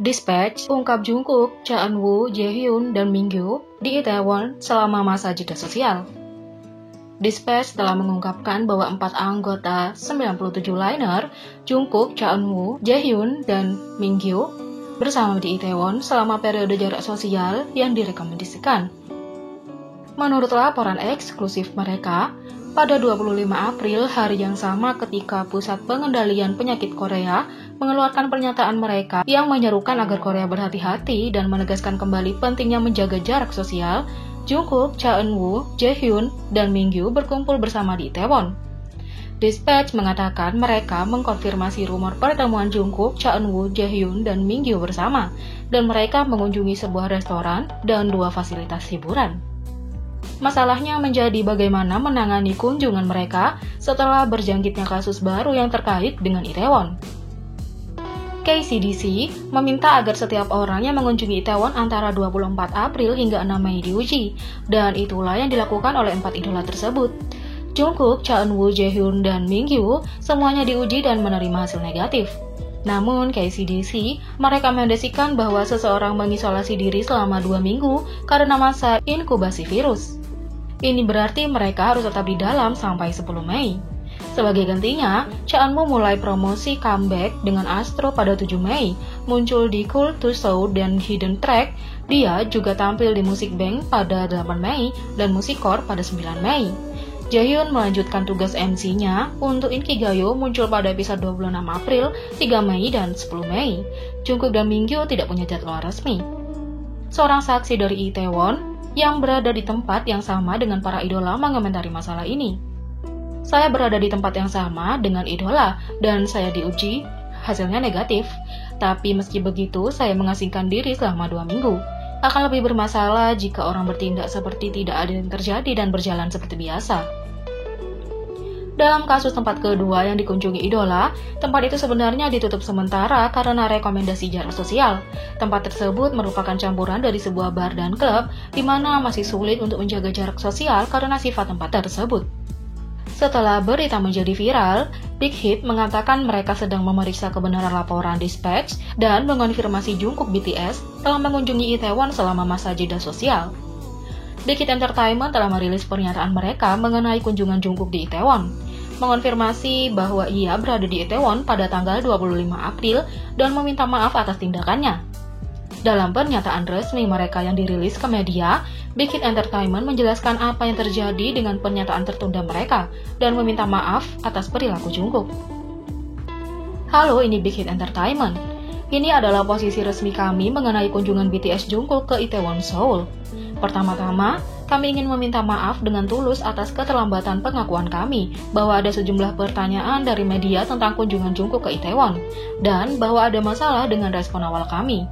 Dispatch ungkap Jungkook, Cha Eun-woo, Jaehyun, dan Mingyu di Itaewon selama masa jeda sosial. Dispatch telah mengungkapkan bahwa 4 anggota 97 liner, Jungkook, Cha Eun-woo, Jaehyun, dan Mingyu, bersama di Itaewon selama periode jarak sosial yang direkomendasikan. Menurut laporan eksklusif mereka, pada 25 April, hari yang sama ketika Pusat Pengendalian Penyakit Korea mengeluarkan pernyataan mereka yang menyerukan agar Korea berhati-hati dan menegaskan kembali pentingnya menjaga jarak sosial, Jungkook, Cha Eun-woo, Jaehyun, dan Mingyu berkumpul bersama di Itaewon. Dispatch mengatakan mereka mengkonfirmasi rumor pertemuan Jungkook, Cha Eun-woo, Jaehyun, dan Mingyu bersama, dan mereka mengunjungi sebuah restoran dan 2 fasilitas hiburan. Masalahnya menjadi bagaimana menangani kunjungan mereka setelah berjangkitnya kasus baru yang terkait dengan Itaewon. KCDC meminta agar setiap orang yang mengunjungi Itaewon antara 24 April hingga 6 Mei diuji, dan itulah yang dilakukan oleh 4 idola tersebut. Jungkook, Cha Eun-woo, Jaehyun, dan Mingyu semuanya diuji dan menerima hasil negatif. Namun, KCDC merekomendasikan bahwa seseorang mengisolasi diri selama 2 minggu karena masa inkubasi virus. Ini berarti mereka harus tetap di dalam sampai 10 Mei. Sebagai gantinya, Cha Eun-woo mulai promosi comeback dengan Astro pada 7 Mei, muncul di Cool to Show dan Hidden Track. Dia juga tampil di Music Bank pada 8 Mei dan Musikcore pada 9 Mei. Jaehyun melanjutkan tugas MC-nya untuk Inkigayo muncul pada episode 26 April, 3 Mei, dan 10 Mei. Jungkook dan Mingyu tidak punya jadwal resmi. Seorang saksi dari Itaewon yang berada di tempat yang sama dengan para idola mengomentari masalah ini. Saya berada di tempat yang sama dengan idola dan saya diuji, hasilnya negatif. Tapi meski begitu, saya mengasingkan diri selama 2 minggu. Akan lebih bermasalah jika orang bertindak seperti tidak ada yang terjadi dan berjalan seperti biasa. Dalam kasus tempat kedua yang dikunjungi idola, tempat itu sebenarnya ditutup sementara karena rekomendasi jarak sosial. Tempat tersebut merupakan campuran dari sebuah bar dan klub, di mana masih sulit untuk menjaga jarak sosial karena sifat tempat tersebut. Setelah berita menjadi viral, Big Hit mengatakan mereka sedang memeriksa kebenaran laporan Dispatch dan mengonfirmasi Jungkook BTS telah mengunjungi Itaewon selama masa jeda sosial. Big Hit Entertainment telah merilis pernyataan mereka mengenai kunjungan Jungkook di Itaewon, mengonfirmasi bahwa ia berada di Itaewon pada tanggal 25 April dan meminta maaf atas tindakannya. Dalam pernyataan resmi mereka yang dirilis ke media, Big Hit Entertainment menjelaskan apa yang terjadi dengan pernyataan tertunda mereka dan meminta maaf atas perilaku Jungkook. Halo, ini Big Hit Entertainment. Ini adalah posisi resmi kami mengenai kunjungan BTS Jungkook ke Itaewon, Seoul. Pertama-tama, kami ingin meminta maaf dengan tulus atas keterlambatan pengakuan kami bahwa ada sejumlah pertanyaan dari media tentang kunjungan Jungkook ke Itaewon, dan bahwa ada masalah dengan respon awal kami.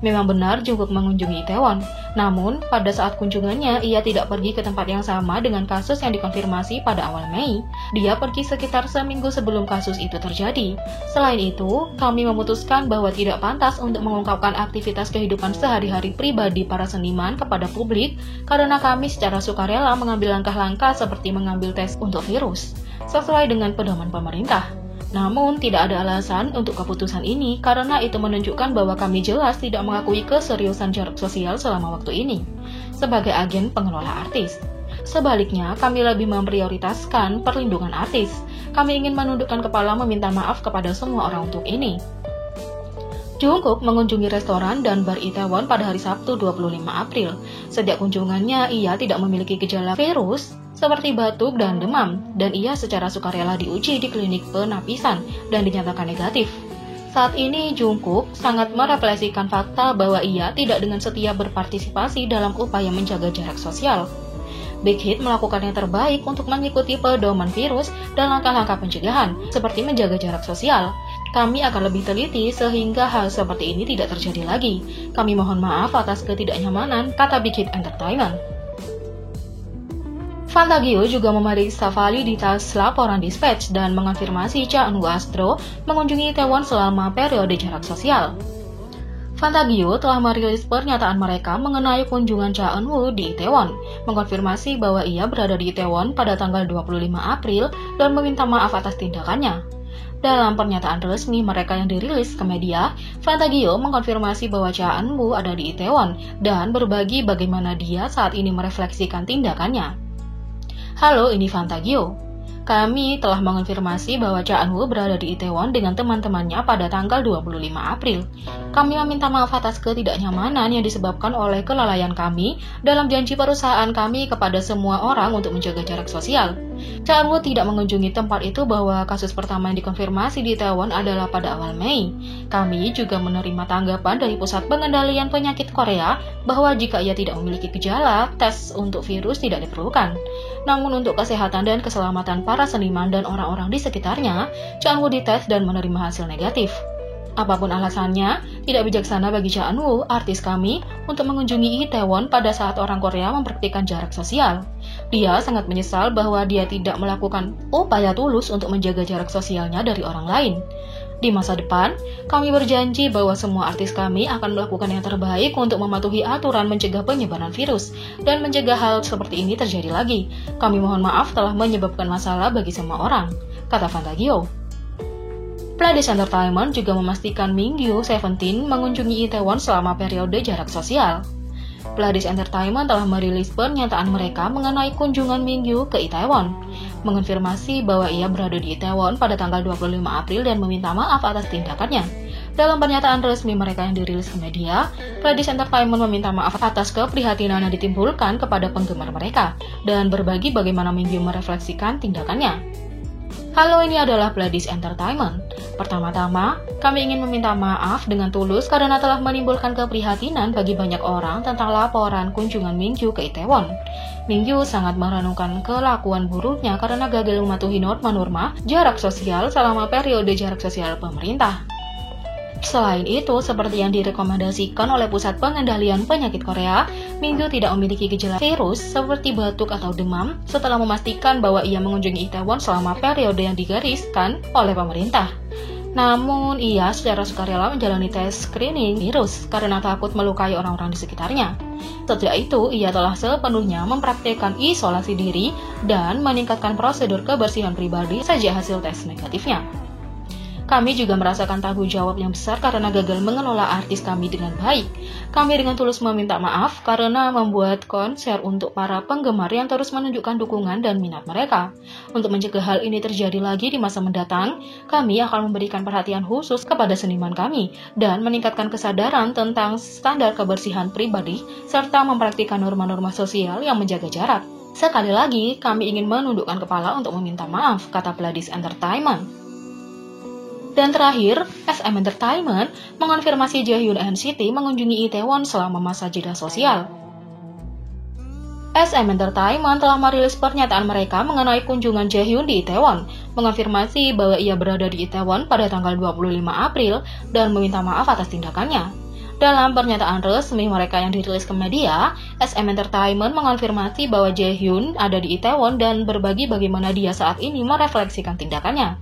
Memang benar Jungkook mengunjungi Itaewon, namun pada saat kunjungannya ia tidak pergi ke tempat yang sama dengan kasus yang dikonfirmasi pada awal Mei. Dia pergi sekitar seminggu sebelum kasus itu terjadi. Selain itu, kami memutuskan bahwa tidak pantas untuk mengungkapkan aktivitas kehidupan sehari-hari pribadi para seniman kepada publik karena kami secara sukarela mengambil langkah-langkah seperti mengambil tes untuk virus, sesuai dengan pedoman pemerintah. Namun, tidak ada alasan untuk keputusan ini karena itu menunjukkan bahwa kami jelas tidak mengakui keseriusan jarak sosial selama waktu ini sebagai agen pengelola artis. Sebaliknya, kami lebih memprioritaskan perlindungan artis. Kami ingin menundukkan kepala meminta maaf kepada semua orang untuk ini. Jungkook mengunjungi restoran dan bar Itaewon pada hari Sabtu 25 April. Sejak kunjungannya, ia tidak memiliki gejala virus seperti batuk dan demam, dan ia secara sukarela diuji di klinik penapisan dan dinyatakan negatif. Saat ini, Jungkook sangat merefleksikan fakta bahwa ia tidak dengan setia berpartisipasi dalam upaya menjaga jarak sosial. Big Hit melakukan yang terbaik untuk mengikuti pedoman virus dan langkah-langkah pencegahan, seperti menjaga jarak sosial. Kami akan lebih teliti sehingga hal seperti ini tidak terjadi lagi. Kami mohon maaf atas ketidaknyamanan, kata Big Hit Entertainment. Fantagio juga memeriksa validitas laporan Dispatch dan mengonfirmasi Cha Eun-woo Astro mengunjungi Itaewon selama periode jarak sosial. Fantagio telah merilis pernyataan mereka mengenai kunjungan Cha Eun-woo di Itaewon, mengkonfirmasi bahwa ia berada di Itaewon pada tanggal 25 April dan meminta maaf atas tindakannya. Dalam pernyataan resmi mereka yang dirilis ke media, Fantagio mengkonfirmasi bahwa Cha Eun-woo ada di Itaewon dan berbagi bagaimana dia saat ini merefleksikan tindakannya. Halo, ini Fantagio. Kami telah mengonfirmasi bahwa Cha Eun-woo berada di Itaewon dengan teman-temannya pada tanggal 25 April. Kami meminta maaf atas ketidaknyamanan yang disebabkan oleh kelalaian kami dalam janji perusahaan kami kepada semua orang untuk menjaga jarak sosial. Cha Eun-woo tidak mengunjungi tempat itu bahwa kasus pertama yang dikonfirmasi di Itaewon adalah pada awal Mei. Kami juga menerima tanggapan dari Pusat Pengendalian Penyakit Korea bahwa jika ia tidak memiliki gejala, tes untuk virus tidak diperlukan. Namun untuk kesehatan dan keselamatan para seniman dan orang-orang di sekitarnya, Cha Eun-woo dites dan menerima hasil negatif. Apapun alasannya, tidak bijaksana bagi Cha Eun-woo, artis kami, untuk mengunjungi Itaewon pada saat orang Korea mempraktikkan jarak sosial. Dia sangat menyesal bahwa dia tidak melakukan upaya tulus untuk menjaga jarak sosialnya dari orang lain. Di masa depan, kami berjanji bahwa semua artis kami akan melakukan yang terbaik untuk mematuhi aturan mencegah penyebaran virus dan mencegah hal seperti ini terjadi lagi. Kami mohon maaf telah menyebabkan masalah bagi semua orang, kata Fantagio. Pledis Entertainment juga memastikan Mingyu 17 mengunjungi Itaewon selama periode jarak sosial. Pledis Entertainment telah merilis pernyataan mereka mengenai kunjungan Mingyu ke Itaewon, mengonfirmasi bahwa ia berada di Itaewon pada tanggal 25 April dan meminta maaf atas tindakannya. Dalam pernyataan resmi mereka yang dirilis ke media, Pledis Entertainment meminta maaf atas keprihatinan yang ditimbulkan kepada penggemar mereka dan berbagi bagaimana Mingyu merefleksikan tindakannya. Halo, ini adalah Pledis Entertainment. Pertama-tama, kami ingin meminta maaf dengan tulus karena telah menimbulkan keprihatinan bagi banyak orang tentang laporan kunjungan Mingyu ke Itaewon. Mingyu sangat merenungkan kelakuan buruknya karena gagal mematuhi norma-norma jarak sosial selama periode jarak sosial pemerintah. Selain itu, seperti yang direkomendasikan oleh Pusat Pengendalian Penyakit Korea, Mingyu tidak memiliki gejala virus seperti batuk atau demam setelah memastikan bahwa ia mengunjungi Itaewon selama periode yang digariskan oleh pemerintah. Namun, ia secara sukarela menjalani tes screening virus karena takut melukai orang-orang di sekitarnya. Setelah itu, ia telah sepenuhnya mempraktikkan isolasi diri dan meningkatkan prosedur kebersihan pribadi sejak hasil tes negatifnya. Kami juga merasakan tanggung jawab yang besar karena gagal mengelola artis kami dengan baik. Kami dengan tulus meminta maaf karena membuat konser untuk para penggemar yang terus menunjukkan dukungan dan minat mereka. Untuk mencegah hal ini terjadi lagi di masa mendatang, kami akan memberikan perhatian khusus kepada seniman kami dan meningkatkan kesadaran tentang standar kebersihan pribadi serta mempraktikkan norma-norma sosial yang menjaga jarak. Sekali lagi, kami ingin menundukkan kepala untuk meminta maaf, kata Pledis Entertainment. Dan terakhir, SM Entertainment mengonfirmasi Jaehyun NCT mengunjungi Itaewon selama masa jeda sosial. SM Entertainment telah merilis pernyataan mereka mengenai kunjungan Jaehyun di Itaewon, mengonfirmasi bahwa ia berada di Itaewon pada tanggal 25 April dan meminta maaf atas tindakannya. Dalam pernyataan resmi mereka yang dirilis ke media, SM Entertainment mengonfirmasi bahwa Jaehyun ada di Itaewon dan berbagi bagaimana dia saat ini merefleksikan tindakannya.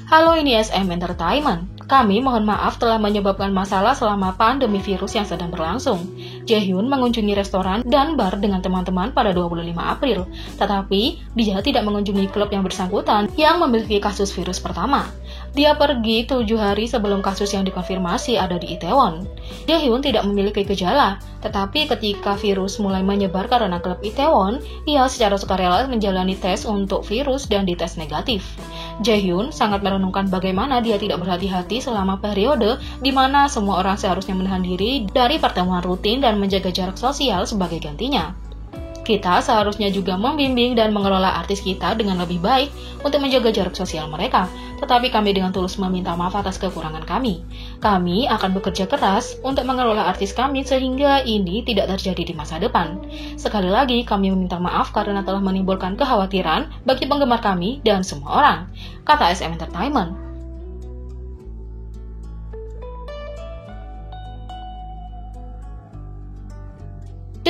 Halo, ini SM Entertainment. Kami mohon maaf telah menyebabkan masalah selama pandemi virus yang sedang berlangsung. Jaehyun mengunjungi restoran dan bar dengan teman-teman pada 25 April, tetapi dia tidak mengunjungi klub yang bersangkutan yang memiliki kasus virus pertama. Dia pergi 7 hari sebelum kasus yang dikonfirmasi ada di Itaewon. Jaehyun tidak memiliki gejala, tetapi ketika virus mulai menyebar karena klub Itaewon, ia secara sukarela menjalani tes untuk virus dan dites negatif. Jaehyun sangat merenungkan bagaimana dia tidak berhati-hati selama periode di mana semua orang seharusnya menahan diri dari pertemuan rutin dan menjaga jarak sosial sebagai gantinya. Kita seharusnya juga membimbing dan mengelola artis kita dengan lebih baik untuk menjaga jarak sosial mereka, tetapi kami dengan tulus meminta maaf atas kekurangan kami. Kami akan bekerja keras untuk mengelola artis kami sehingga ini tidak terjadi di masa depan. Sekali lagi, kami meminta maaf karena telah menimbulkan kekhawatiran bagi penggemar kami dan semua orang, kata SM Entertainment.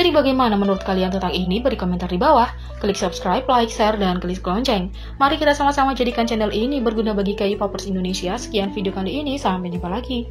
Jadi bagaimana menurut kalian tentang ini? Beri komentar di bawah. Klik subscribe, like, share, dan klik lonceng. Mari kita sama-sama jadikan channel ini berguna bagi K-popers Indonesia. Sekian video kali ini, sampai jumpa lagi.